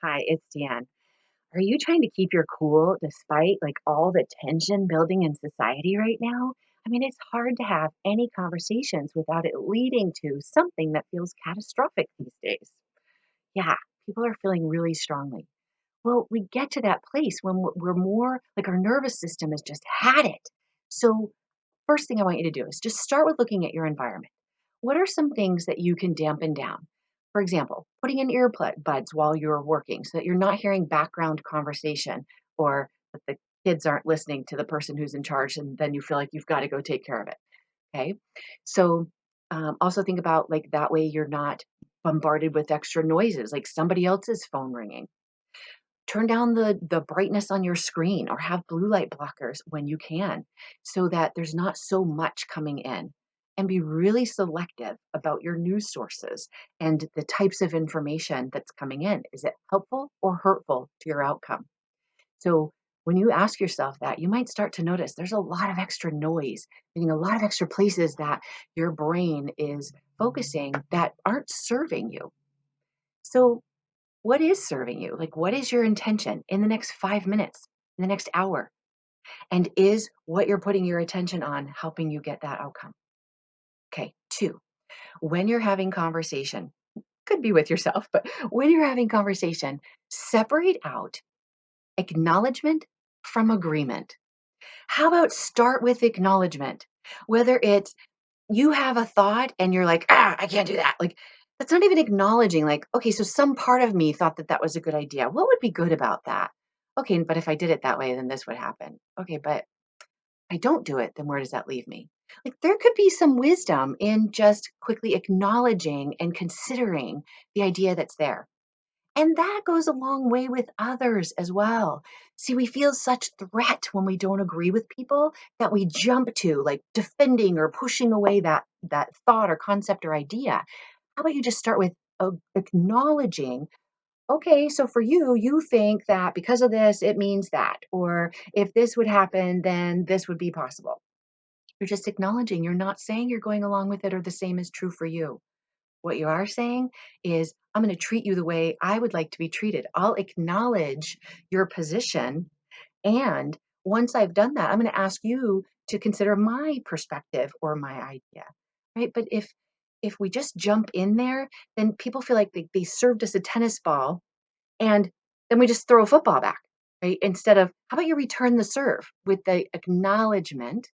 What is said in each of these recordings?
Hi, it's Deanne. Are you trying to keep your cool despite all the tension building in society right now? I mean, it's hard to have any conversations without it leading to something that feels catastrophic these days. Yeah, people are feeling really strongly. Well, we get to that place when we're more like our nervous system has just had it. So, first thing I want you to do is just start with looking at your environment. What are some things that you can dampen down? For example, putting in earbuds while you're working so that you're not hearing background conversation or that the kids aren't listening to the person who's in charge and then you feel like you've got to go take care of it. Okay. So, also think about like that way you're not bombarded with extra noises, like somebody else's phone ringing. Turn down the brightness on your screen or have blue light blockers when you can so that there's not so much coming in. And be really selective about your news sources and the types of information that's coming in. Is it helpful or hurtful to your outcome? So when you ask yourself that, you might start to notice there's a lot of extra noise, meaning a lot of extra places that your brain is focusing that aren't serving you. So what is serving you? Like, what is your intention in the next 5 minutes, in the next hour? And is what you're putting your attention on helping you get that outcome? Okay. Two, when you're having conversation, could be with yourself, but when you're having conversation, separate out acknowledgement from agreement. How about start with acknowledgement? Whether it's you have a thought and you're like, I can't do that. Like, that's not even acknowledging, like, okay, so some part of me thought that that was a good idea. What would be good about that? Okay, but if I did it that way, then this would happen. Okay, but I don't do it, then where does that leave me? Like, there could be some wisdom in just quickly acknowledging and considering the idea that's there. And that goes a long way with others as well. See, we feel such threat when we don't agree with people that we jump to like defending or pushing away that thought or concept or idea. How about you just start with acknowledging, okay, so for you, you think that because of this, it means that, or if this would happen, then this would be possible. You're just acknowledging, you're not saying you're going along with it or the same is true for you. What you are saying is, I'm going to treat you the way I would like to be treated. I'll acknowledge your position. And once I've done that, I'm going to ask you to consider my perspective or my idea. Right. But if we just jump in there, then people feel like they served us a tennis ball and then we just throw a football back. Right. Instead of, how about you return the serve with the acknowledgement,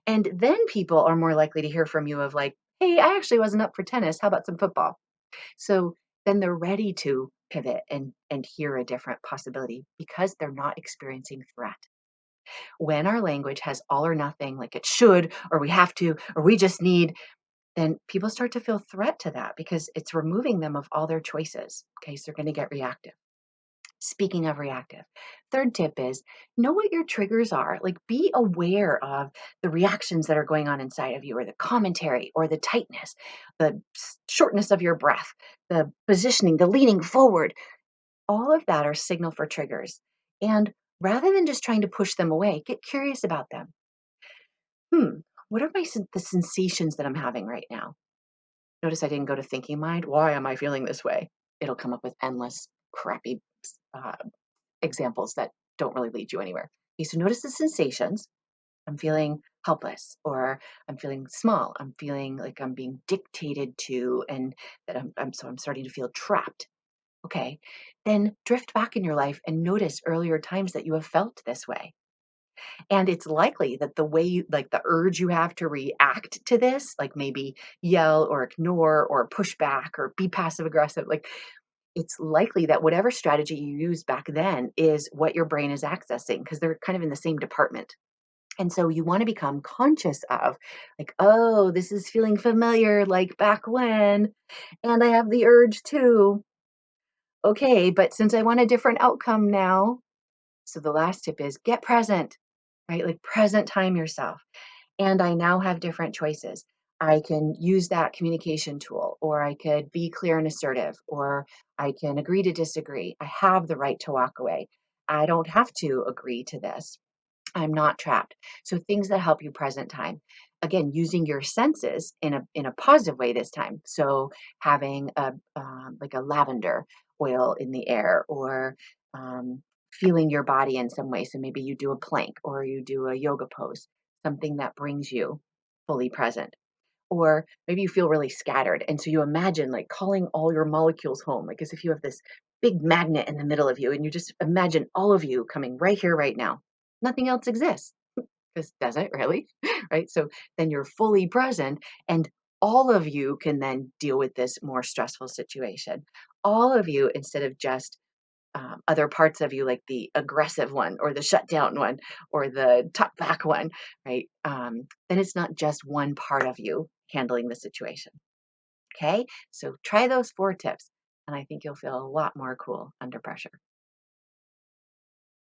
and then people are more likely to hear from you of like, hey, I actually wasn't up for tennis. How about some football? So then they're ready to pivot and hear a different possibility because they're not experiencing threat. When our language has all or nothing, like it should, or we have to, or we just need, then people start to feel threat to that because it's removing them of all their choices. Okay, so they're going to get reactive. Speaking of reactive, third tip is know what your triggers are. Like be aware of the reactions that are going on inside of you, or the commentary, or the tightness, the shortness of your breath, the positioning, the leaning forward. All of that are signal for triggers. And rather than just trying to push them away, get curious about them. What are the sensations that I'm having right now? Notice I didn't go to thinking mind. Why am I feeling this way? It'll come up with endless crappy uh, examples that don't really lead you anywhere. Okay, so notice the sensations. I'm feeling helpless, or I'm feeling small. I'm feeling like I'm being dictated to, and that I'm starting to feel trapped. Okay, then drift back in your life and notice earlier times that you have felt this way. And it's likely that the way you, like the urge you have to react to this, like maybe yell or ignore or push back or be passive aggressive, like it's likely that whatever strategy you used back then is what your brain is accessing because they're kind of in the same department. And so you want to become conscious of, like, oh, this is feeling familiar, like back when, and I have the urge too. Okay, but since I want a different outcome now, so the last tip is get present, right? Like present time yourself. And I now have different choices. I can use that communication tool, or I could be clear and assertive, or I can agree to disagree. I have the right to walk away. I don't have to agree to this. I'm not trapped. So things that help you present time. again, using your senses in a positive way this time. So having a like a lavender oil in the air, or feeling your body in some way. So maybe you do a plank or you do a yoga pose, something that brings you fully present. Or maybe you feel really scattered, and so you imagine like calling all your molecules home, like as if you have this big magnet in the middle of you, and you just imagine all of you coming right here, right now. Nothing else exists. Because does it really? Right? So then you're fully present, and all of you can then deal with this more stressful situation. All of you, instead of just other parts of you, like the aggressive one, or the shutdown one, or the talk back one, right? Then it's not just one part of you handling the situation. Okay? So try those 4 tips, and I think you'll feel a lot more cool under pressure.